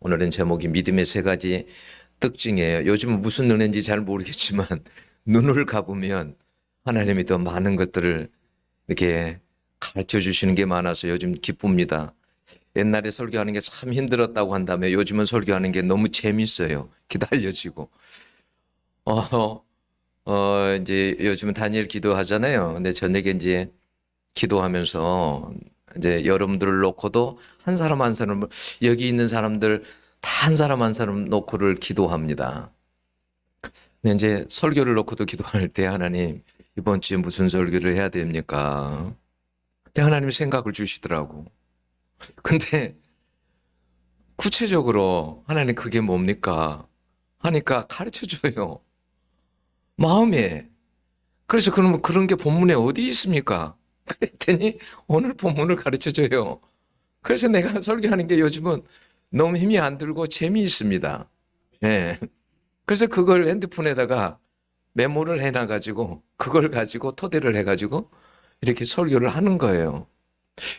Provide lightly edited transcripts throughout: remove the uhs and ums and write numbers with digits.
오늘은 제목이 믿음의 세 가지 특징이에요. 요즘은 무슨 은혜인지 잘 모르겠지만 눈을 감으면 하나님이 더 많은 것들을 이렇게 가르쳐 주시는 게 많아서 요즘 기쁩니다. 옛날에 설교하는 게 참 힘들었다고 한다면 요즘은 설교하는 게 너무 재밌어요. 기다려지고. 이제 요즘은 다니엘 기도하잖아요. 근데 저녁에 이제 기도하면서 이제 여러분들을 놓고도 한 사람 한 사람, 여기 있는 사람들 다 한 사람 한 사람 놓고를 기도합니다. 근데 이제 설교를 놓고도 기도할 때 하나님 이번 주에 무슨 설교를 해야 됩니까? 근데 하나님이 생각을 주시더라고. 근데 구체적으로 하나님 그게 뭡니까? 하니까 가르쳐 줘요. 마음에. 그래서 그러면 그런 게 본문에 어디 있습니까? 그랬더니 오늘 본문을 가르쳐 줘요. 그래서 내가 설교하는 게 요즘은 너무 힘이 안 들고 재미있습니다. 예. 그래서 그걸 핸드폰에다가 메모를 해놔가지고 그걸 가지고 토대를 해가지고 이렇게 설교를 하는 거예요.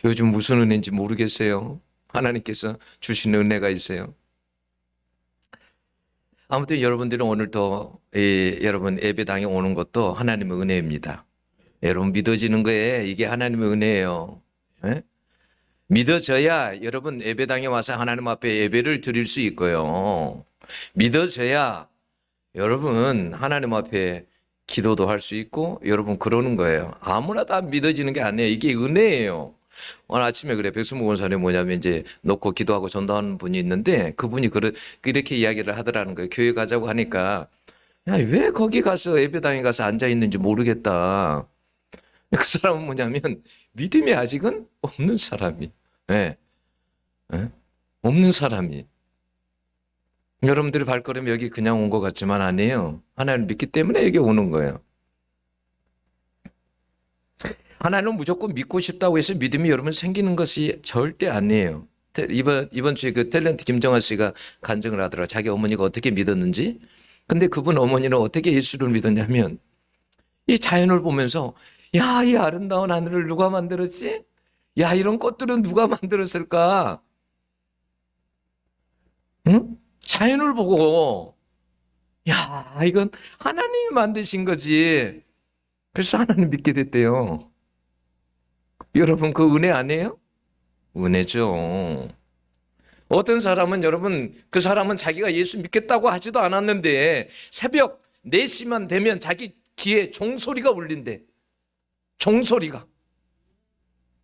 요즘 무슨 은혜인지 모르겠어요. 하나님께서 주신 은혜가 있어요. 아무튼 여러분들은 오늘도 여러분 예배당에 오는 것도 하나님의 은혜입니다. 여러분 믿어지는 거에 이게 하나님의 은혜예요. 예? 믿어져야 여러분 예배당에 와서 하나님 앞에 예배를 드릴 수 있고요. 믿어져야 여러분 하나님 앞에 기도도 할 수 있고 여러분 그러는 거예요. 아무나 다 믿어지는 게 아니에요. 이게 은혜예요. 오늘 아침에 그래 백수무 원사님 뭐냐면 이제 놓고 기도하고 전도하는 분이 있는데 그분이 이렇게 이야기를 하더라는 거예요. 교회 가자고 하니까 야, 왜 거기 가서 예배당에 가서 앉아 있는지 모르겠다. 그 사람은 뭐냐면 믿음이 아직은 없는 사람이. 예. 예? 없는 사람이. 여러분들이 발걸음이 여기 그냥 온 것 같지만 아니에요. 하나님을 믿기 때문에 여기 오는 거예요. 하나님을 무조건 믿고 싶다고 해서 믿음이 여러분 생기는 것이 절대 아니에요. 이번 주에 그 탤런트 김정아 씨가 간증을 하더라. 자기 어머니가 어떻게 믿었는지. 근데 그분 어머니는 어떻게 예수를 믿었냐면 이 자연을 보면서 야, 이 아름다운 하늘을 누가 만들었지? 야, 이런 꽃들은 누가 만들었을까? 응? 자연을 보고 야, 이건 하나님이 만드신 거지. 그래서 하나님 믿게 됐대요. 여러분 그 은혜 아니에요? 은혜죠. 어떤 사람은 여러분 그 사람은 자기가 예수 믿겠다고 하지도 않았는데 새벽 4시만 되면 자기 귀에 종소리가 울린대. 종소리가.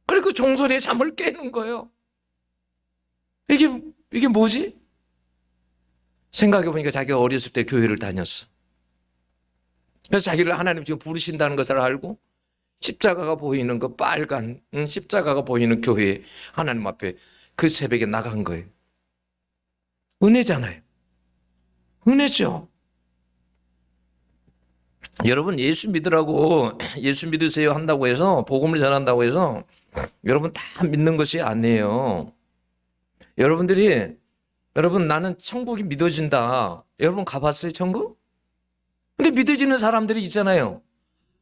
그리고 그 종소리에 잠을 깨는 거예요. 이게 뭐지? 생각해보니까 자기가 어렸을 때 교회를 다녔어. 그래서 자기를 하나님 지금 부르신다는 것을 알고 십자가가 보이는 그 빨간 십자가가 보이는 교회 하나님 앞에 그 새벽에 나간 거예요. 은혜잖아요. 은혜죠. 여러분 예수 믿으라고 예수 믿으세요 한다고 해서 복음을 전한다고 해서 여러분 다 믿는 것이 아니에요. 여러분 나는 천국이 믿어진다. 여러분 가봤어요 천국? 근데 믿어지는 사람들이 있잖아요.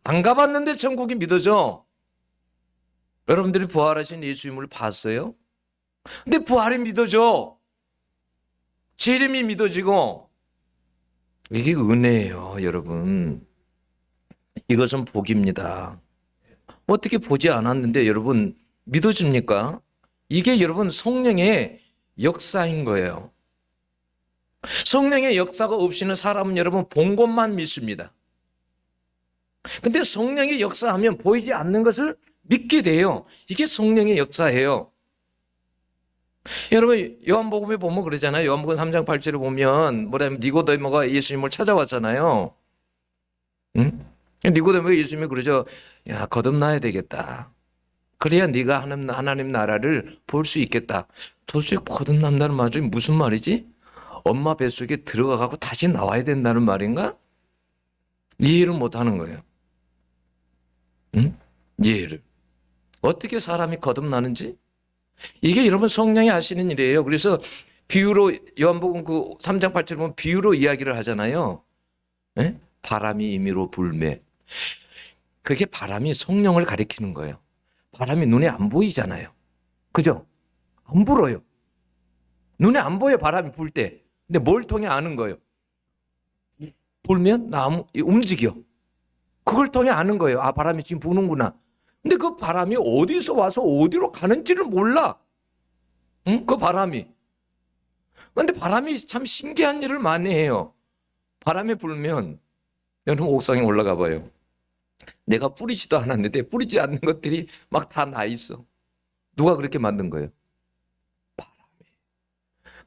안 가봤는데 천국이 믿어져. 여러분들이 부활하신 예수님을 봤어요? 근데 부활이 믿어져. 재림이 믿어지고. 이게 은혜예요, 여러분. 이것은 복입니다. 어떻게 보지 않았는데 여러분 믿어집니까? 이게 여러분 성령의 역사인 거예요. 성령의 역사가 없이는 사람은 여러분 본 것만 믿습니다. 근데 성령의 역사하면 보이지 않는 것을 믿게 돼요. 이게 성령의 역사예요. 여러분 요한복음에 보면 그러잖아요. 요한복음 3장 8절에 보면 뭐냐면 니고데모가 예수님을 찾아왔잖아요. 응? 니고데모가 예수님이 그러죠. 야, 거듭나야 되겠다. 그래야 네가 하나님 나라를 볼 수 있겠다. 도대체 거듭난다는 말이 무슨 말이지? 엄마 뱃속에 들어가고 다시 나와야 된다는 말인가? 이해를 못하는 거예요. 응? 이해를. 어떻게 사람이 거듭나는지? 이게 여러분 성령이 하시는 일이에요. 그래서 비유로 요한복음 그 3장 8절 보면 비유로 이야기를 하잖아요. 예? 바람이 임의로 불매. 그게 바람이 성령을 가리키는 거예요. 바람이 눈에 안 보이잖아요. 그죠? 안 불어요. 눈에 안 보여, 바람이 불 때. 근데 뭘 통해 아는 거예요? 불면 나무 움직여. 그걸 통해 아는 거예요. 아, 바람이 지금 부는구나. 근데 그 바람이 어디서 와서 어디로 가는지를 몰라. 응? 그 바람이. 근데 바람이 참 신기한 일을 많이 해요. 바람이 불면 여러분 옥상에 올라가 봐요. 내가 뿌리지도 않았는데 뿌리지 않는 것들이 막 다 나 있어. 누가 그렇게 만든 거예요?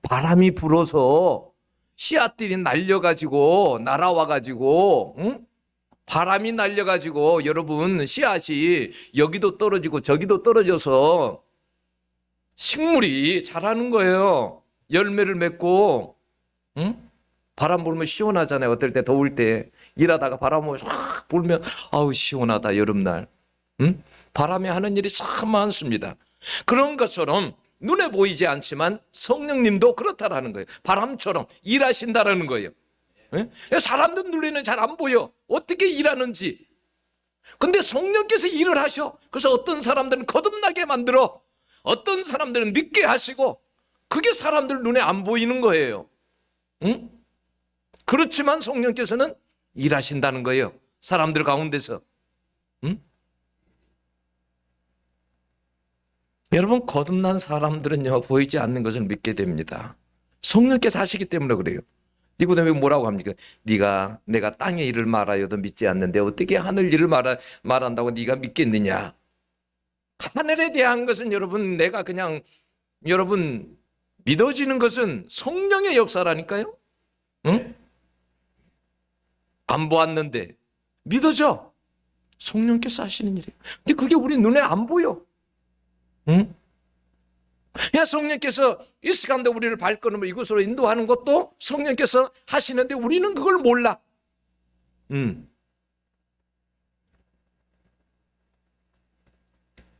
바람이 불어서 씨앗들이 날려가지고 날아와가지고, 응? 바람이 날려가지고 여러분 씨앗이 여기도 떨어지고 저기도 떨어져서 식물이 자라는 거예요. 열매를 맺고, 응? 바람 불면 시원하잖아요. 어떨 때 더울 때 일하다가 바람 확 불면 아우 시원하다 여름날. 응? 바람이 하는 일이 참 많습니다. 그런 것처럼 눈에 보이지 않지만 성령님도 그렇다라는 거예요. 바람처럼 일하신다라는 거예요. 예? 사람들 눈에는 잘 안 보여. 어떻게 일하는지. 근데 성령께서 일을 하셔. 그래서 어떤 사람들은 거듭나게 만들어. 어떤 사람들은 믿게 하시고. 그게 사람들 눈에 안 보이는 거예요. 응? 그렇지만 성령께서는 일하신다는 거예요. 사람들 가운데서. 응? 여러분 거듭난 사람들은요 보이지 않는 것을 믿게 됩니다. 성령께서 하시기 때문에 그래요. 니고데모에게 뭐라고 합니까? 내가 땅의 일을 말하여도 믿지 않는데 어떻게 하늘 일을 말한다고 네가 믿겠느냐? 하늘에 대한 것은 여러분 내가 그냥 여러분 믿어지는 것은 성령의 역사라니까요. 응? 안 보았는데 믿어져. 성령께서 하시는 일이에요. 근데 그게 우리 눈에 안 보여. 응? 야, 성령께서 이 시간대 우리를 발걸음을 이곳으로 인도하는 것도 성령께서 하시는데 우리는 그걸 몰라.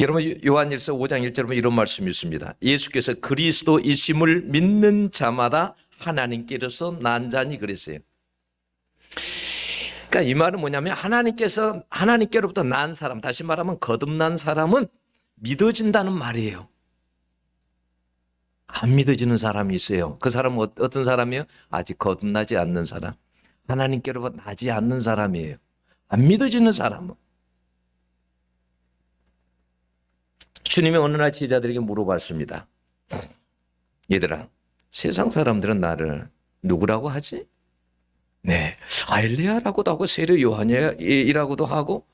여러분 요한일서 5장 1절에 보면 이런 말씀이 있습니다. 예수께서 그리스도이심을 믿는 자마다 하나님께로서 난 자니 그랬어요. 그러니까 이 말은 뭐냐면 하나님께로부터 난 사람, 다시 말하면 거듭난 사람은 믿어진다는 말이에요. 안 믿어지는 사람이 있어요. 그 사람은 어떤 사람이에요? 아직 거듭나지 않는 사람. 하나님께로부터 나지 않는 사람이에요. 안 믿어지는 사람은. 주님이 어느 날 제자들에게 물어봤습니다. 얘들아, 세상 사람들은 나를 누구라고 하지? 네, 엘리야라고도 하고 세례 요한이라고도 하고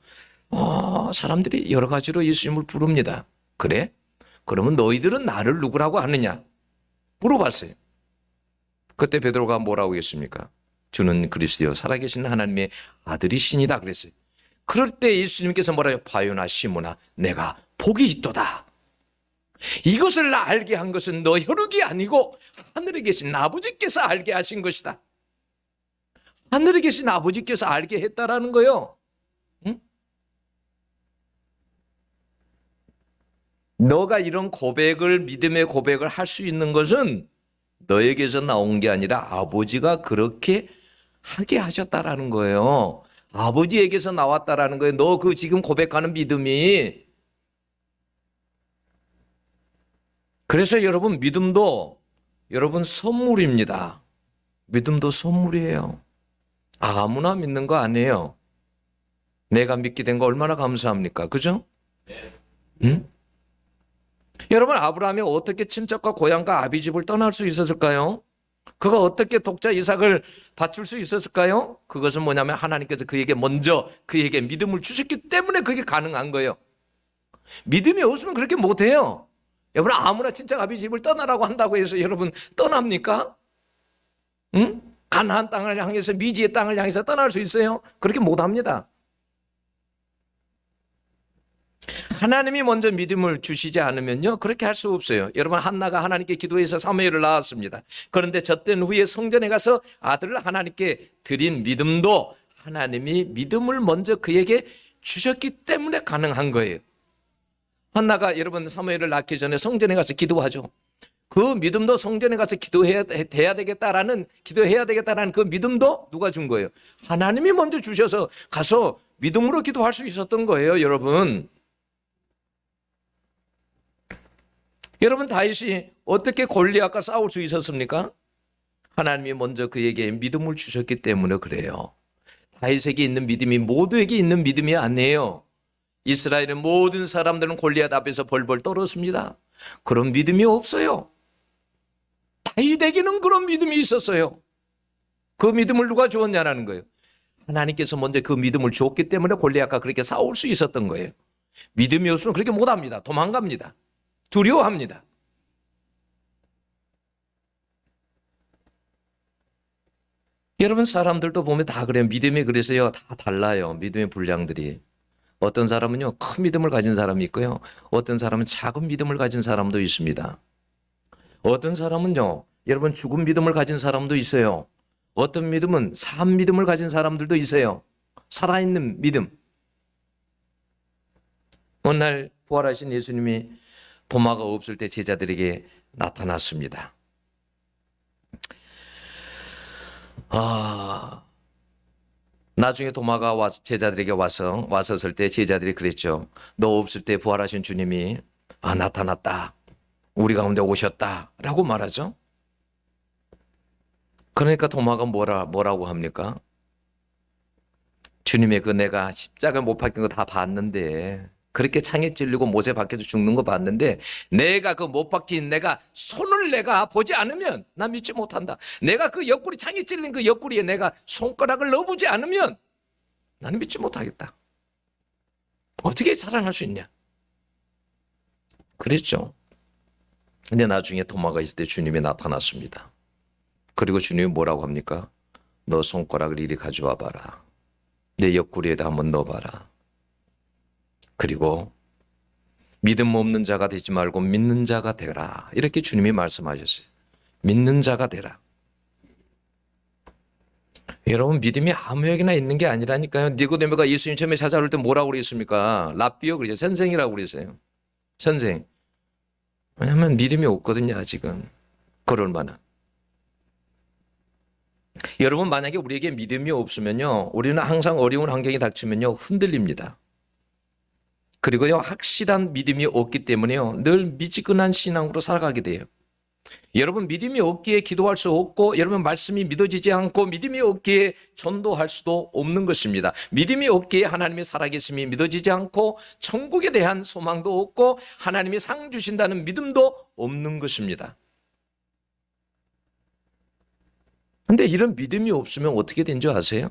사람들이 여러 가지로 예수님을 부릅니다. 그래? 그러면 너희들은 나를 누구라고 하느냐? 물어봤어요. 그때 베드로가 뭐라고 했습니까? 주는 그리스도요 살아계신 하나님의 아들이시니다 그랬어요. 그럴 때 예수님께서 뭐라요? 바요나 시몬아 내가 복이 있도다. 이것을 알게 한 것은 너 혈육이 아니고 하늘에 계신 아버지께서 알게 하신 것이다. 하늘에 계신 아버지께서 알게 했다라는 거예요. 응? 너가 이런 고백을 믿음의 고백을 할 수 있는 것은 너에게서 나온 게 아니라 아버지가 그렇게 하게 하셨다라는 거예요. 아버지에게서 나왔다라는 거예요. 너 그 지금 고백하는 믿음이. 그래서 여러분 믿음도 여러분 선물입니다. 믿음도 선물이에요. 아무나 믿는 거 아니에요. 내가 믿게 된 거 얼마나 감사합니까? 그죠? 응? 여러분 아브라함이 어떻게 친척과 고향과 아비집을 떠날 수 있었을까요? 그가 어떻게 독자 이삭을 바칠 수 있었을까요? 그것은 뭐냐면 하나님께서 그에게 먼저 그에게 믿음을 주셨기 때문에 그게 가능한 거예요. 믿음이 없으면 그렇게 못해요. 여러분 아무나 친척 아비집을 떠나라고 한다고 해서 여러분 떠납니까? 응? 가나안 땅을 향해서 미지의 땅을 향해서 떠날 수 있어요? 그렇게 못합니다. 하나님이 먼저 믿음을 주시지 않으면요 그렇게 할 수 없어요. 여러분 한나가 하나님께 기도해서 사무엘을 낳았습니다. 그런데 젖된 후에 성전에 가서 아들을 하나님께 드린 믿음도 하나님이 믿음을 먼저 그에게 주셨기 때문에 가능한 거예요. 한나가 여러분 사무엘을 낳기 전에 성전에 가서 기도하죠. 그 믿음도 성전에 가서 기도해야 되겠다라는 그 믿음도 누가 준 거예요? 하나님이 먼저 주셔서 가서 믿음으로 기도할 수 있었던 거예요, 여러분. 여러분 다윗이 어떻게 골리앗과 싸울 수 있었습니까? 하나님이 먼저 그에게 믿음을 주셨기 때문에 그래요. 다윗에게 있는 믿음이 모두에게 있는 믿음이 아니에요. 이스라엘의 모든 사람들은 골리앗 앞에서 벌벌 떨었습니다. 그런 믿음이 없어요. 다윗에게는 그런 믿음이 있었어요. 그 믿음을 누가 주었냐라는 거예요. 하나님께서 먼저 그 믿음을 줬기 때문에 골리앗과 그렇게 싸울 수 있었던 거예요. 믿음이 없으면 그렇게 못합니다. 도망갑니다. 두려워합니다. 여러분 사람들도 보면 다 그래요. 믿음이 그래서요 다 달라요. 믿음의 분량들이. 어떤 사람은요 큰 믿음을 가진 사람이 있고요. 어떤 사람은 작은 믿음을 가진 사람도 있습니다. 어떤 사람은요 여러분 죽은 믿음을 가진 사람도 있어요. 어떤 믿음은 산 믿음을 가진 사람들도 있어요. 살아있는 믿음. 어느 날 부활하신 예수님이 도마가 없을 때 제자들에게 나타났습니다. 나중에 도마가 제자들에게 왔었을 때 제자들이 그랬죠. 너 없을 때 부활하신 주님이 나타났다. 우리 가운데 오셨다. 라고 말하죠. 그러니까 도마가 뭐라고 합니까? 주님의 그 내가 십자가 못 박힌 거 다 봤는데 그렇게 창에 찔리고 못에 박혀서 죽는 거 봤는데 내가 그 못 박힌 내가 손을 내가 보지 않으면 나 믿지 못한다. 내가 그 옆구리 창에 찔린 그 옆구리에 내가 손가락을 넣어보지 않으면 나는 믿지 못하겠다. 어떻게 살아날 수 있냐? 그랬죠. 근데 나중에 도마가 있을 때 주님이 나타났습니다. 그리고 주님이 뭐라고 합니까? 너 손가락을 이리 가져와 봐라. 내 옆구리에다 한번 넣어봐라. 그리고 믿음 없는 자가 되지 말고 믿는 자가 되라. 이렇게 주님이 말씀하셨어요. 믿는 자가 되라. 여러분 믿음이 아무에게나 있는 게 아니라니까요. 니고데모가 예수님 처음에 찾아올 때 뭐라고 그랬습니까? 랍비요 그러죠. 선생이라고 그랬어요. 선생. 왜냐하면 믿음이 없거든요. 아직은. 그럴 만한. 여러분 만약에 우리에게 믿음이 없으면요. 우리는 항상 어려운 환경이 닥치면요. 흔들립니다. 그리고요. 확실한 믿음이 없기 때문에요. 늘 미지근한 신앙으로 살아가게 돼요. 여러분 믿음이 없기에 기도할 수 없고 여러분 말씀이 믿어지지 않고 믿음이 없기에 전도할 수도 없는 것입니다. 믿음이 없기에 하나님의 살아계심이 믿어지지 않고 천국에 대한 소망도 없고 하나님이 상 주신다는 믿음도 없는 것입니다. 근데 이런 믿음이 없으면 어떻게 된 줄 아세요?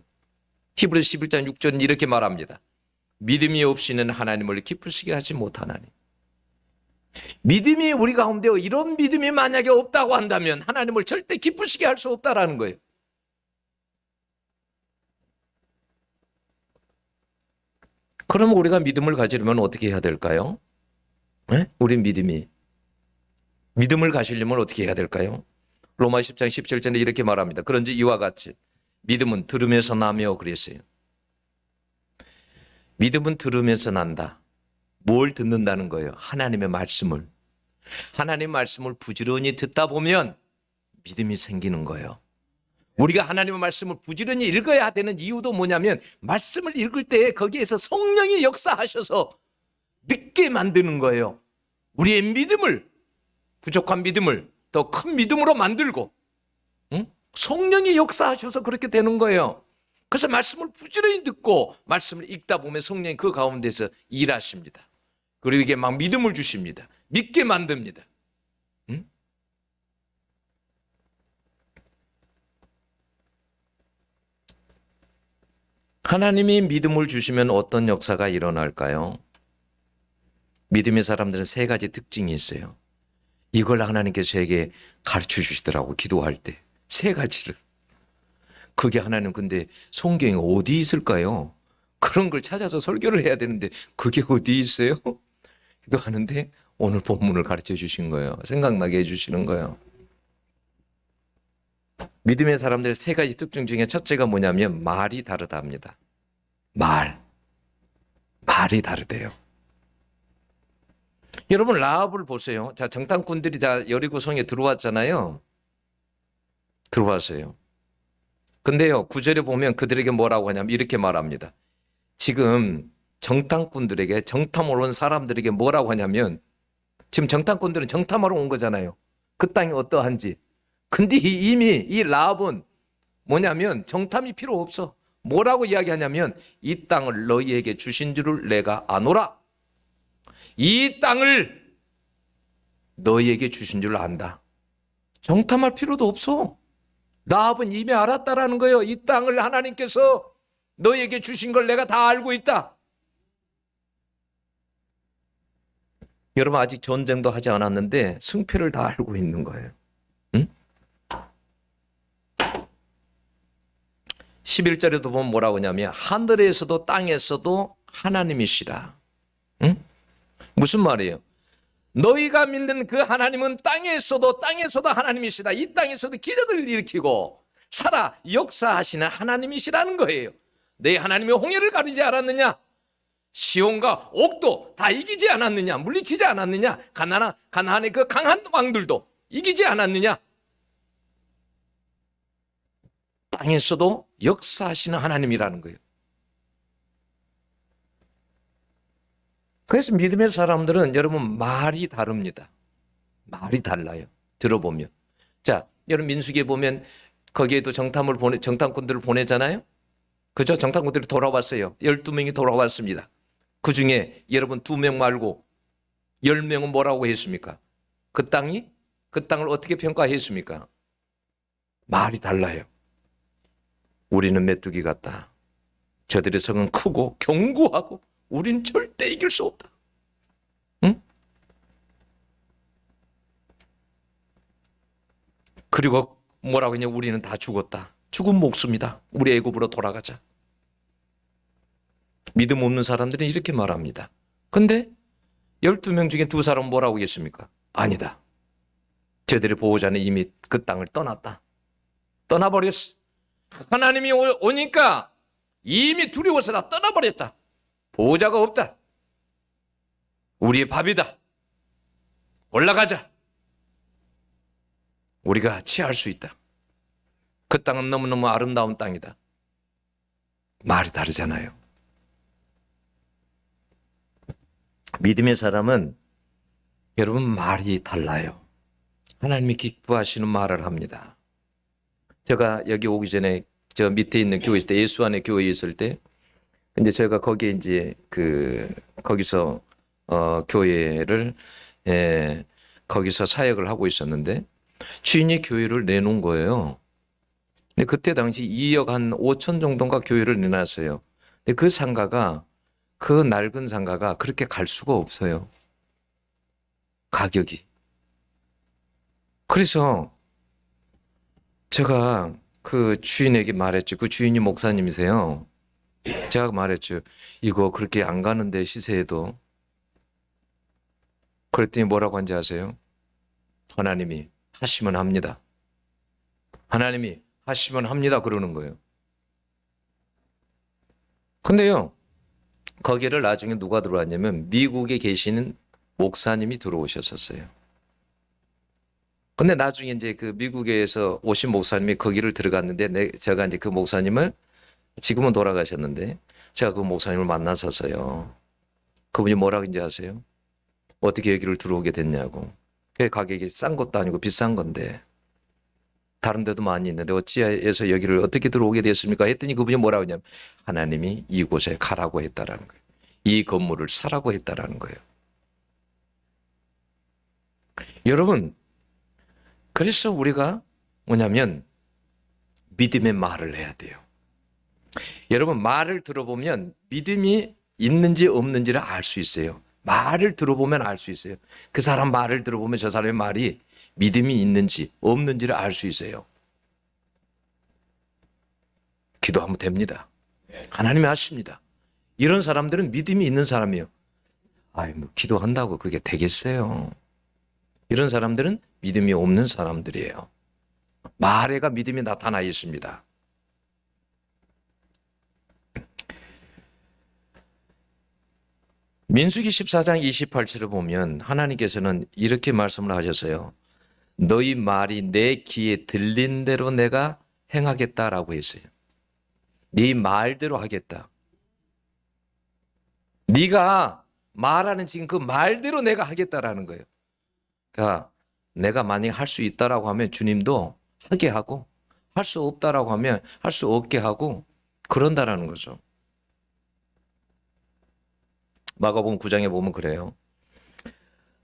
히브리서 11장 6절은 이렇게 말합니다. 믿음이 없이는 하나님을 기쁘시게 하지 못하나니. 믿음이 우리 가운데 이런 믿음이 만약에 없다고 한다면 하나님을 절대 기쁘시게 할 수 없다라는 거예요. 그럼 우리가 믿음을 가지려면 어떻게 해야 될까요? 네? 우리 믿음을 가지려면 어떻게 해야 될까요? 로마 10장 17절에 이렇게 말합니다. 그런지 이와 같이 믿음은 들으면서 나며 그랬어요. 믿음은 들으면서 난다. 뭘 듣는다는 거예요? 하나님의 말씀을. 하나님의 말씀을 부지런히 듣다 보면 믿음이 생기는 거예요. 우리가 하나님의 말씀을 부지런히 읽어야 되는 이유도 뭐냐면 말씀을 읽을 때 거기에서 성령이 역사하셔서 믿게 만드는 거예요. 우리의 믿음을, 부족한 믿음을 더 큰 믿음으로 만들고 성령이 역사하셔서 그렇게 되는 거예요. 그래서 말씀을 부지런히 듣고 말씀을 읽다 보면 성령이 그 가운데서 일하십니다. 그리고 이게 막 믿음을 주십니다. 믿게 만듭니다. 하나님이 믿음을 주시면 어떤 역사가 일어날까요? 믿음의 사람들은 세 가지 특징이 있어요. 이걸 하나님께서 저에게 가르쳐 주시더라고 기도할 때. 세 가지를. 그게 하나님 근데 성경에 어디 있을까요? 그런 걸 찾아서 설교를 해야 되는데 그게 어디 있어요? 기도하는데 오늘 본문을 가르쳐 주신 거예요. 생각나게 해주시는 거예요. 믿음의 사람들의 세 가지 특징 중에 첫째가 뭐냐면 말이 다르답니다. 말이 다르대요. 여러분 라합을 보세요. 자, 정탐꾼들이 다 여리고성에 들어왔잖아요. 들어왔어요. 근데요 9절에 보면 그들에게 뭐라고 하냐면 이렇게 말합니다. 지금 정탐꾼들에게 정탐을 온 사람들에게 뭐라고 하냐면 지금 정탐꾼들은 정탐하러 온 거잖아요. 그 땅이 어떠한지. 근데 이미 이 라합은 뭐냐면 정탐이 필요 없어. 뭐라고 이야기하냐면 이 땅을 너희에게 주신 줄을 내가 아노라. 이 땅을 너희에게 주신 줄 안다. 정탐할 필요도 없어. 라합은 이미 알았다라는 거예요. 이 땅을 하나님께서 너희에게 주신 걸 내가 다 알고 있다. 여러분 아직 전쟁도 하지 않았는데 승패를 다 알고 있는 거예요. 응? 11절에도 보면 뭐라고 하냐면 하늘에서도 땅에서도 하나님이시라. 응? 무슨 말이에요? 너희가 믿는 그 하나님은 땅에서도 하나님이시다. 이 땅에서도 기적을 일으키고 살아 역사하시는 하나님이시라는 거예요. 내 하나님이 홍해를 가르지 않았느냐? 시온과 옥도 다 이기지 않았느냐? 물리치지 않았느냐? 가나안의 그 강한 왕들도 이기지 않았느냐? 땅에서도 역사하시는 하나님이라는 거예요. 그래서 믿음의 사람들은 여러분 말이 다릅니다. 말이 달라요. 들어보면. 자, 여러분 민수기에 보면 거기에도 정탐꾼들을 보내잖아요. 그죠? 정탐꾼들이 돌아왔어요. 12명이 돌아왔습니다. 그 중에 여러분 2명 말고 10명은 뭐라고 했습니까? 그 땅을 어떻게 평가했습니까? 말이 달라요. 우리는 메뚜기 같다. 저들의 성은 크고 견고하고 우린 절대 이길 수 없다. 응? 그리고 뭐라고 했냐? 우리는 다 죽었다. 죽은 목숨이다. 우리 애굽으로 돌아가자. 믿음 없는 사람들은 이렇게 말합니다. 근데 12명 중에 2사람은 뭐라고 했습니까? 아니다. 저들의 보호자는 이미 그 땅을 떠났다. 떠나버렸어. 하나님이 오니까 이미 두려워서 다 떠나버렸다. 보호자가 없다. 우리의 밥이다. 올라가자. 우리가 취할 수 있다. 그 땅은 너무너무 아름다운 땅이다. 말이 다르잖아요. 믿음의 사람은 여러분 말이 달라요. 하나님이 기뻐하시는 말을 합니다. 제가 여기 오기 전에 저 밑에 있는 교회 있을 때 예수 안에 교회에 있을 때 이제 제가 거기에 이제 거기서 교회를 거기서 사역을 하고 있었는데 주인이 교회를 내놓은 거예요. 근데 그때 당시 2억 한 5천 정도인가 교회를 내놨어요. 근데 그 낡은 상가가 그렇게 갈 수가 없어요. 가격이. 그래서 제가 그 주인에게 말했죠. 그 주인이 목사님이세요. 제가 말했죠. 이거 그렇게 안 가는데 시세에도. 그랬더니 뭐라고 한지 아세요? 하나님이 하시면 합니다. 하나님이 하시면 합니다. 그러는 거예요. 근데요. 거기를 나중에 누가 들어왔냐면 미국에 계시는 목사님이 들어오셨었어요. 근데 나중에 이제 그 미국에서 오신 목사님이 거기를 들어갔는데 제가 이제 그 목사님을 지금은 돌아가셨는데 제가 그 목사님을 만났었어요. 그분이 뭐라고 이제 아세요? 어떻게 여기를 들어오게 됐냐고. 그 가격이 싼 것도 아니고 비싼 건데 다른 데도 많이 있는데 어찌해서 여기를 어떻게 들어오게 됐습니까? 했더니 그분이 뭐라고 했냐면 하나님이 이곳에 가라고 했다라는 거예요. 이 건물을 사라고 했다라는 거예요. 여러분, 그래서 우리가 뭐냐면 믿음의 말을 해야 돼요. 여러분 말을 들어보면 믿음이 있는지 없는지를 알 수 있어요. 말을 들어보면 알 수 있어요. 그 사람 말을 들어보면 저 사람의 말이 믿음이 있는지 없는지를 알 수 있어요. 기도하면 됩니다. 하나님이 하십니다. 이런 사람들은 믿음이 있는 사람이에요. 뭐 기도한다고 그게 되겠어요. 이런 사람들은 믿음이 없는 사람들이에요. 말에가 믿음이 나타나 있습니다. 민수기 14장 28절을 보면 하나님께서는 이렇게 말씀을 하셨어요. 너희 말이 내 귀에 들린 대로 내가 행하겠다라고 했어요. 네 말대로 하겠다. 네가 말하는 지금 그 말대로 내가 하겠다라는 거예요. 야, 내가 만약에 할 수 있다라고 하면 주님도 하게 하고, 할 수 없다라고 하면 할 수 없게 하고, 그런다라는 거죠. 마가복음 9장에 보면 그래요.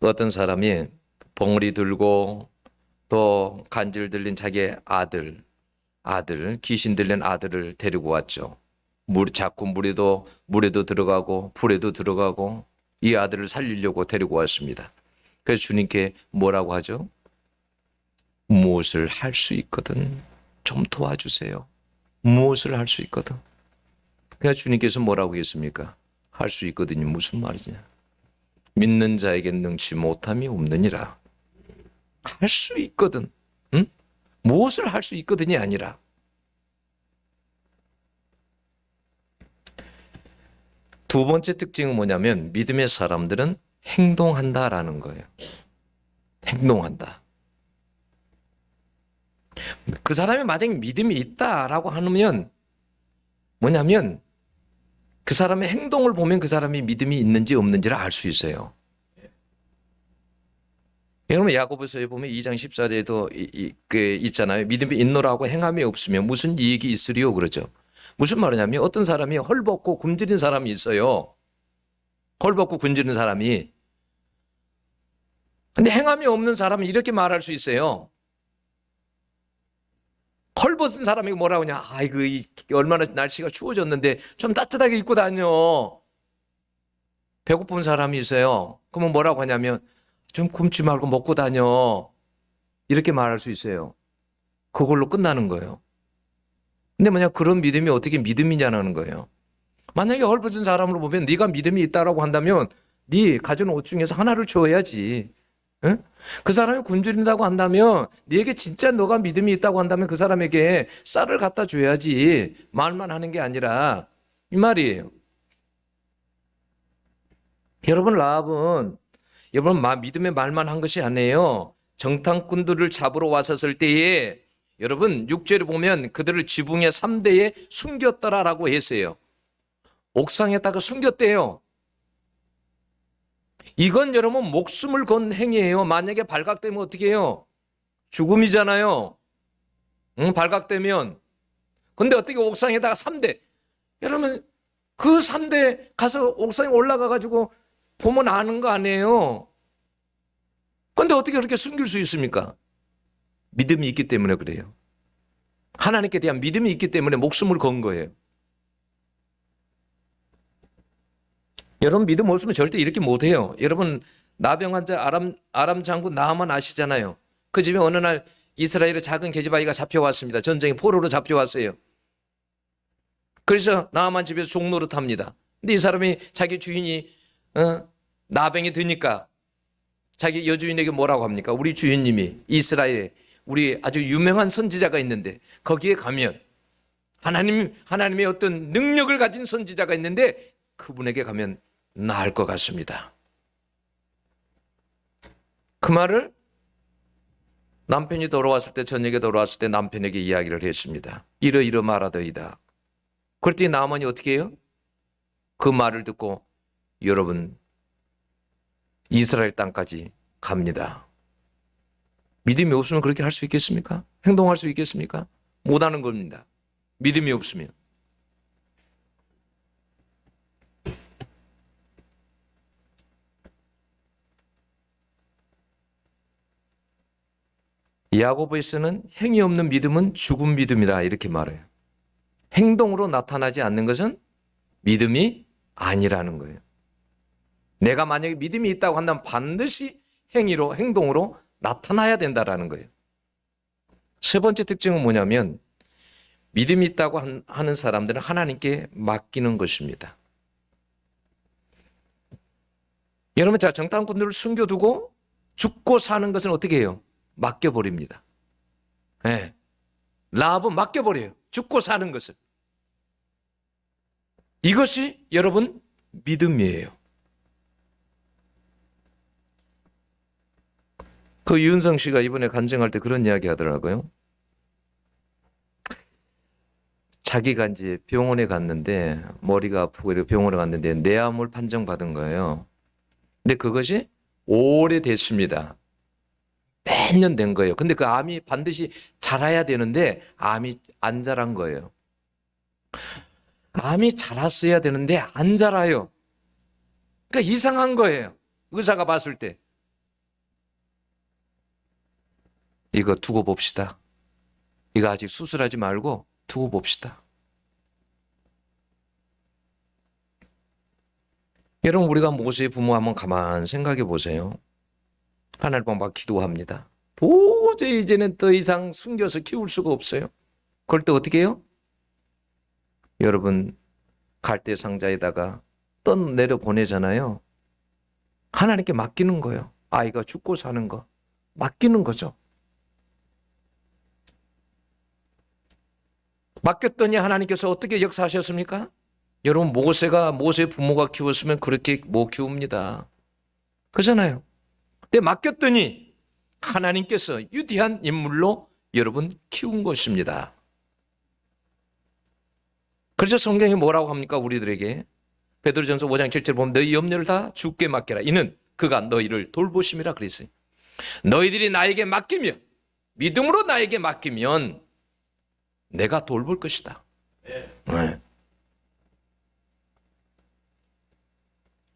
어떤 사람이 봉우리 들고 또 간질 들린 자기 아들 귀신 들린 아들을 데리고 왔죠. 자꾸 물에도 들어가고 불에도 들어가고 이 아들을 살리려고 데리고 왔습니다. 그래서 주님께 뭐라고 하죠? 무엇을 할 수 있거든 좀 도와주세요. 무엇을 할 수 있거든. 그래서 주님께서 뭐라고 했습니까? 할 수 있거든요. 무슨 말이냐? 믿는 자에게 능치 못함이 없느니라. 할 수 있거든. 응? 무엇을 할 수 있거든이 아니라. 두 번째 특징은 뭐냐면 믿음의 사람들은 행동한다라는 거예요. 행동한다. 그 사람이 만약에 믿음이 있다라고 하면 뭐냐면 그 사람의 행동을 보면 그 사람이 믿음이 있는지 없는지를 알 수 있어요. 여러분 야고보서에 보면 2장 14절에도 있잖아요. 믿음이 있노라고 행함이 없으면 무슨 이익이 있으리요 그러죠. 무슨 말이냐면 어떤 사람이 헐벗고 굶주린 사람이 있어요. 헐벗고 굶주린 사람이. 근데 행함이 없는 사람은 이렇게 말할 수 있어요. 헐벗은 사람이 뭐라고 하냐. 아이고 얼마나 날씨가 추워졌는데 좀 따뜻하게 입고 다녀. 배고픈 사람이 있어요. 그러면 뭐라고 하냐면 좀 굶지 말고 먹고 다녀. 이렇게 말할 수 있어요. 그걸로 끝나는 거예요. 근데 만약 그런 믿음이 어떻게 믿음이냐는 거예요. 만약에 헐벗은 사람으로 보면 네가 믿음이 있다라고 한다면 네 가진 옷 중에서 하나를 줘야지. 응? 그 사람이 굶주린다고 한다면 네게 진짜 너가 믿음이 있다고 한다면 그 사람에게 쌀을 갖다 줘야지. 말만 하는 게 아니라 이 말이에요. 여러분 라합은 여러분 믿음의 말만 한 것이 아니에요. 정탐꾼들을 잡으러 왔었을 때에 여러분 6절에 보면 그들을 지붕의 3대에 숨겼더라라고 했어요. 옥상에다가 숨겼대요. 이건 여러분 목숨을 건 행위예요. 만약에 발각되면 어떻게 해요? 죽음이잖아요. 발각되면. 근데 어떻게 옥상에다가 3대. 여러분 그 3대 가서 옥상에 올라가 가지고 보면 아는 거 아니에요. 근데 어떻게 그렇게 숨길 수 있습니까? 믿음이 있기 때문에 그래요. 하나님께 대한 믿음이 있기 때문에 목숨을 건 거예요. 여러분 믿음 없으면 절대 이렇게 못해요. 여러분 나병 환자 아람 장군 나아만 아시잖아요. 그 집에 어느 날 이스라엘의 작은 계집아이가 잡혀왔습니다. 전쟁에 포로로 잡혀왔어요. 그래서 나아만 집에서 종노릇합니다. 근데 이 사람이 자기 주인이 나병이 드니까 자기 여주인에게 뭐라고 합니까? 우리 주인님이 이스라엘에 우리 아주 유명한 선지자가 있는데 거기에 가면 하나님의 어떤 능력을 가진 선지자가 있는데 그분에게 가면 나을 것 같습니다. 그 말을 남편이 돌아왔을 때 저녁에 돌아왔을 때 남편에게 이야기를 했습니다. 이러 말하더이다. 그랬더니 나아만이 어떻게 해요? 그 말을 듣고 여러분 이스라엘 땅까지 갑니다. 믿음이 없으면 그렇게 할 수 있겠습니까? 행동할 수 있겠습니까? 못하는 겁니다. 믿음이 없으면. 야고보에서는 행위 없는 믿음은 죽은 믿음이다 이렇게 말해요. 행동으로 나타나지 않는 것은 믿음이 아니라는 거예요. 내가 만약에 믿음이 있다고 한다면 반드시 행동으로 나타나야 된다라는 거예요. 세 번째 특징은 뭐냐면 믿음이 있다고 하는 사람들은 하나님께 맡기는 것입니다. 여러분 자 정탐꾼들을 숨겨두고 죽고 사는 것은 어떻게 해요? 맡겨버립니다. 네. 라합은 맡겨버려요. 죽고 사는 것을. 이것이 여러분 믿음이에요. 그 유은성 씨가 이번에 간증할 때 그런 이야기 하더라고요. 자기가 이제 병원에 갔는데 머리가 아프고 이렇게 병원에 갔는데 뇌암을 판정받은 거예요. 근데 그것이 오래됐습니다. 몇 년 된 거예요. 근데 그 암이 반드시 자라야 되는데 암이 안 자란 거예요. 암이 자랐어야 되는데 안 자라요. 그러니까 이상한 거예요. 의사가 봤을 때. 이거 두고 봅시다. 이거 아직 수술하지 말고 두고 봅시다. 여러분, 우리가 모세의 부모 한번 가만 생각해 보세요. 하나님 앞에 기도합니다. 도저히 이제는 더 이상 숨겨서 키울 수가 없어요. 그럴 때 어떻게 해요? 여러분, 갈대 상자에다가 떠내려 보내잖아요. 하나님께 맡기는 거예요. 아이가 죽고 사는 거 맡기는 거죠. 맡겼더니 하나님께서 어떻게 역사하셨습니까? 여러분, 모세 부모가 키웠으면 그렇게 못 키웁니다. 그렇잖아요. 근데 맡겼더니 하나님께서 위대한 인물로 여러분 키운 것입니다. 그래서 성경이 뭐라고 합니까? 우리들에게 베드로전서 5장 7절 보면 너희 염려를 다 주께 맡겨라. 이는 그가 너희를 돌보심이라 그랬어요. 너희들이 나에게 맡기면, 믿음으로 나에게 맡기면 내가 돌볼 것이다. 네.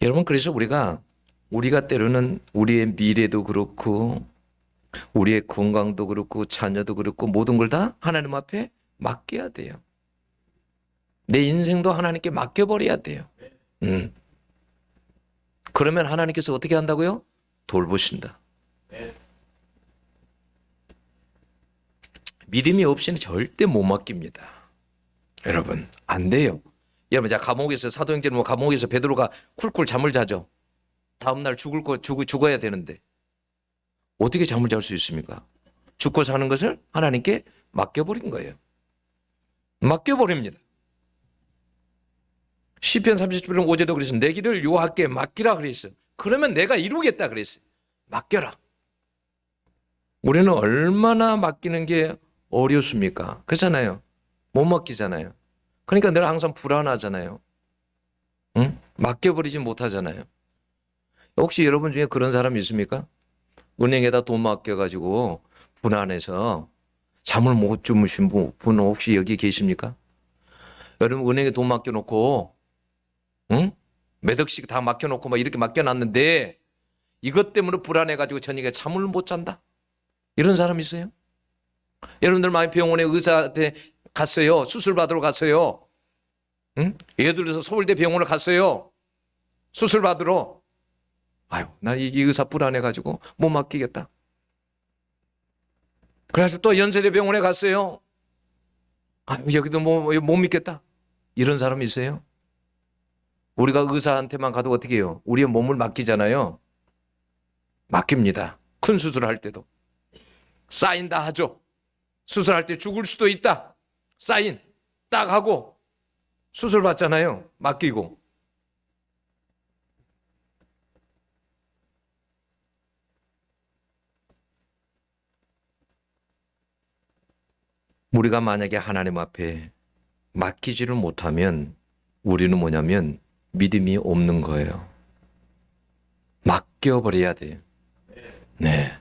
여러분, 그래서 우리가 때로는 우리의 미래도 그렇고 우리의 건강도 그렇고 자녀도 그렇고 모든 걸 다 하나님 앞에 맡겨야 돼요. 내 인생도 하나님께 맡겨버려야 돼요. 그러면 하나님께서 어떻게 한다고요? 돌보신다. 믿음이 없이는 절대 못 맡깁니다. 여러분, 안 돼요. 여러분, 자, 사도행전 감옥에서 베드로가 쿨쿨 잠을 자죠. 다음날 죽어야 되는데 어떻게 잠을 잘 수 있습니까? 죽고 사는 것을 하나님께 맡겨버린 거예요. 맡겨버립니다. 시편 37편 5절도 그랬어요. 내 길을 여호와께 맡기라 그랬어요. 그러면 내가 이루겠다 그랬어요. 맡겨라. 우리는 얼마나 맡기는 게 어렵습니까? 그렇잖아요. 못 맡기잖아요. 그러니까 늘 항상 불안하잖아요. 응? 맡겨버리지 못하잖아요. 혹시 여러분 중에 그런 사람 있습니까? 은행에다 돈 맡겨가지고 불안해서 잠을 못 주무신 분 혹시 여기 계십니까? 여러분, 은행에 돈 맡겨놓고 응? 몇 억씩 다 맡겨놓고 막 이렇게 맡겨놨는데 이것 때문에 불안해가지고 저녁에 잠을 못 잔다? 이런 사람 있어요? 여러분들 많이 병원에 의사한테 갔어요. 수술 받으러 갔어요. 응? 예를 들어서 서울대 병원을 갔어요. 수술 받으러. 아유, 나 이 의사 불안해가지고 못 맡기겠다. 그래서 또 연세대 병원에 갔어요. 아유, 여기도 못 믿겠다. 이런 사람이 있어요? 우리가 의사한테만 가도 어떻게 해요? 우리의 몸을 맡기잖아요. 맡깁니다. 큰 수술할 때도. 사인 다 하죠. 수술할 때 죽을 수도 있다. 사인 딱 하고 수술 받잖아요. 맡기고. 우리가 만약에 하나님 앞에 맡기지를 못하면 우리는 뭐냐면 믿음이 없는 거예요. 맡겨버려야 돼요. 네.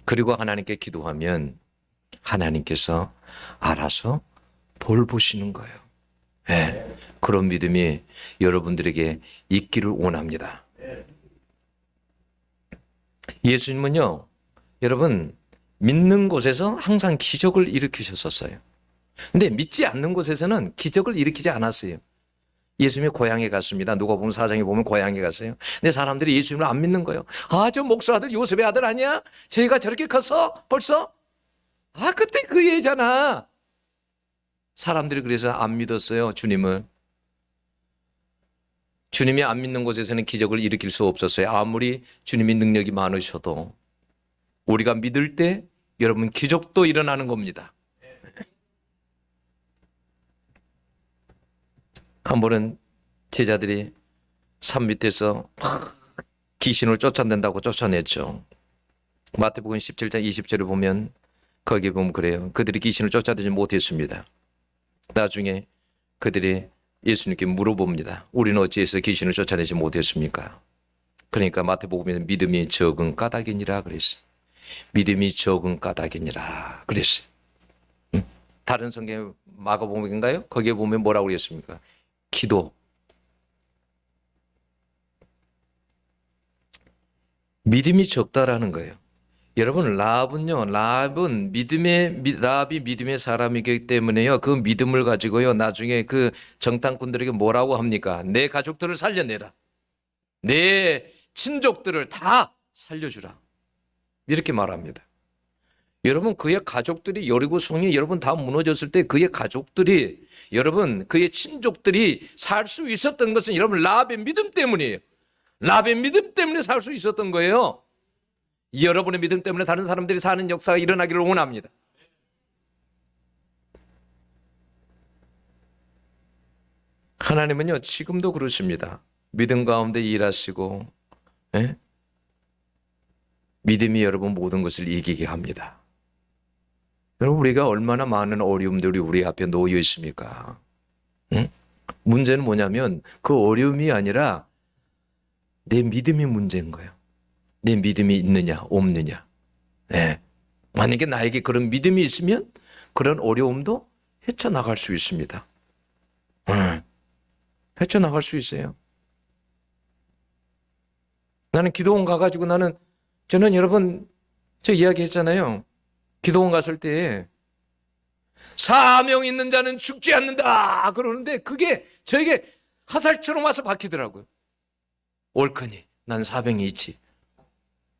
그리고 하나님께 기도하면 하나님께서 알아서 돌보시는 거예요. 네. 그런 믿음이 여러분들에게 있기를 원합니다. 예수님은요, 여러분, 믿는 곳에서 항상 기적을 일으키셨었어요. 근데 믿지 않는 곳에서는 기적을 일으키지 않았어요. 예수님이 고향에 갔습니다. 누가복음 4장에 보면 고향에 갔어요. 근데 사람들이 예수님을 안 믿는 거예요. 아, 저 목사 아들 요셉의 아들 아니야? 저희가 저렇게 컸어? 벌써? 아, 그때 그 애잖아. 사람들이 그래서 안 믿었어요, 주님을. 주님이 안 믿는 곳에서는 기적을 일으킬 수 없었어요. 아무리 주님이 능력이 많으셔도. 우리가 믿을 때 여러분 기적도 일어나는 겁니다. 한 번은 제자들이 산 밑에서 귀신을 쫓아낸다고 쫓아냈죠. 마태복음 17장 20절을 보면 거기 보면 그래요. 그들이 귀신을 쫓아내지 못했습니다. 나중에 그들이 예수님께 물어봅니다. 우리는 어찌해서 귀신을 쫓아내지 못했습니까? 그러니까 마태복음에는 믿음이 적은 까닭이니라 그랬어요. 믿음이 적은 까닭이니라 그랬어요. 다른 성경 마가복음인가요? 거기에 보면 뭐라고 그랬습니까? 기도. 믿음이 적다라는 거예요. 여러분, 라합은 라합이 믿음의 사람이기 때문에요. 그 믿음을 가지고요. 나중에 그 정탐꾼들에게 뭐라고 합니까? 내 가족들을 살려내라. 내 친족들을 다 살려주라. 이렇게 말합니다. 여러분, 그의 가족들이 여리고성이 여러분 다 무너졌을 때 그의 가족들이 여러분 그의 친족들이 살 수 있었던 것은 여러분 라합의 믿음 때문이에요. 라합의 믿음 때문에 살 수 있었던 거예요. 여러분의 믿음 때문에 다른 사람들이 사는 역사가 일어나기를 원합니다. 하나님은요 지금도 그러십니다. 믿음 가운데 일하시고 믿음이 여러분 모든 것을 이기게 합니다. 여러분 우리가 얼마나 많은 어려움들이 우리 앞에 놓여 있습니까? 문제는 뭐냐면 그 어려움이 아니라 내 믿음이 문제인 거예요. 내 믿음이 있느냐 없느냐. 만약에 나에게 그런 믿음이 있으면 그런 어려움도 헤쳐나갈 수 있습니다. 헤쳐나갈 수 있어요. 나는 기도원 가가지고 저는 여러분 저 이야기했잖아요. 기도원 갔을 때 사명 있는 자는 죽지 않는다 그러는데 그게 저에게 화살처럼 와서 박히더라고요. 옳거니 난 사명이 있지.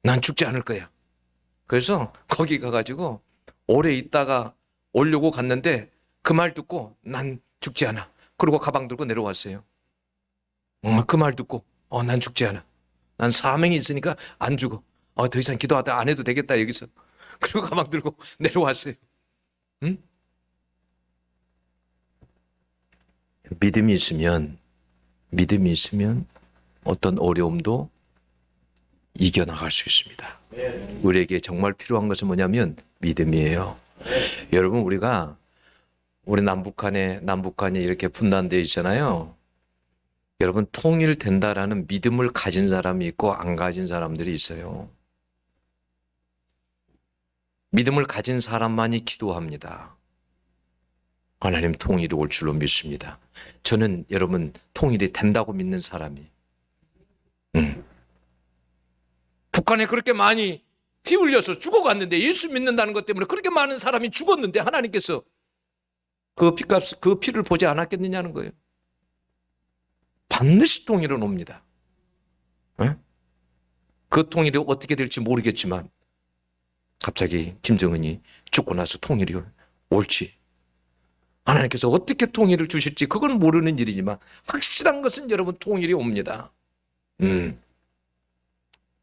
난 죽지 않을 거야. 그래서 거기 가가지고 오래 있다가 오려고 갔는데 그 말 듣고 난 죽지 않아. 그리고 가방 들고 내려왔어요. 그 말 듣고 난 죽지 않아. 난 사명이 있으니까 안 죽어. 더 이상 기도하다 안 해도 되겠다 여기서. 그리고 가방 들고 내려왔어요. 믿음이 있으면 어떤 어려움도 이겨나갈 수 있습니다. 우리에게 정말 필요한 것은 뭐냐면 믿음이에요. 여러분 우리 남북한이 이렇게 분단되어 있잖아요. 여러분 통일된다라는 믿음을 가진 사람이 있고 안 가진 사람들이 있어요. 믿음을 가진 사람만이 기도합니다. 하나님 통일이 올 줄로 믿습니다. 저는 여러분 통일이 된다고 믿는 사람이. 북한에 그렇게 많이 피 흘려서 죽어갔는데 예수 믿는다는 것 때문에 그렇게 많은 사람이 죽었는데 하나님께서 그 피를 보지 않았겠느냐는 거예요. 반드시 통일은 옵니다. 그 통일이 어떻게 될지 모르겠지만 갑자기 김정은이 죽고 나서 통일이 올지 하나님께서 어떻게 통일을 주실지 그건 모르는 일이지만 확실한 것은 여러분 통일이 옵니다.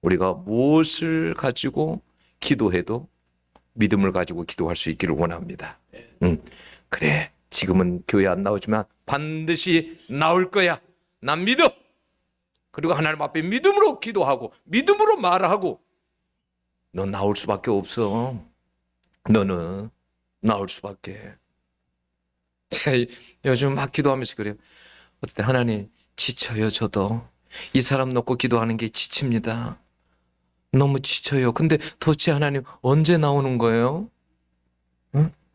우리가 무엇을 가지고 기도해도 믿음을 가지고 기도할 수 있기를 원합니다. 그래 지금은 교회 안 나오지만 반드시 나올 거야. 난 믿어. 그리고 하나님 앞에 믿음으로 기도하고 믿음으로 말하고 넌 나올 수밖에 없어. 너는 나올 수밖에. 제가 요즘 막 기도하면서 그래요. 어때 하나님 지쳐요. 저도 이 사람 놓고 기도하는 게 지칩니다. 너무 지쳐요. 근데 도대체 하나님 언제 나오는 거예요?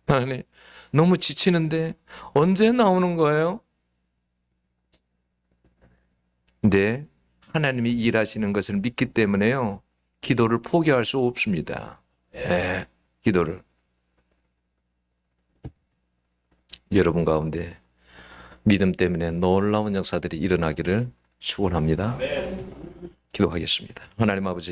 하나님 너무 지치는데 언제 나오는 거예요? 근데 하나님이 일하시는 것을 믿기 때문에요. 기도를 포기할 수 없습니다. 기도를. 여러분 가운데 믿음 때문에 놀라운 역사들이 일어나기를 축원합니다. 기도하겠습니다. 하나님 아버지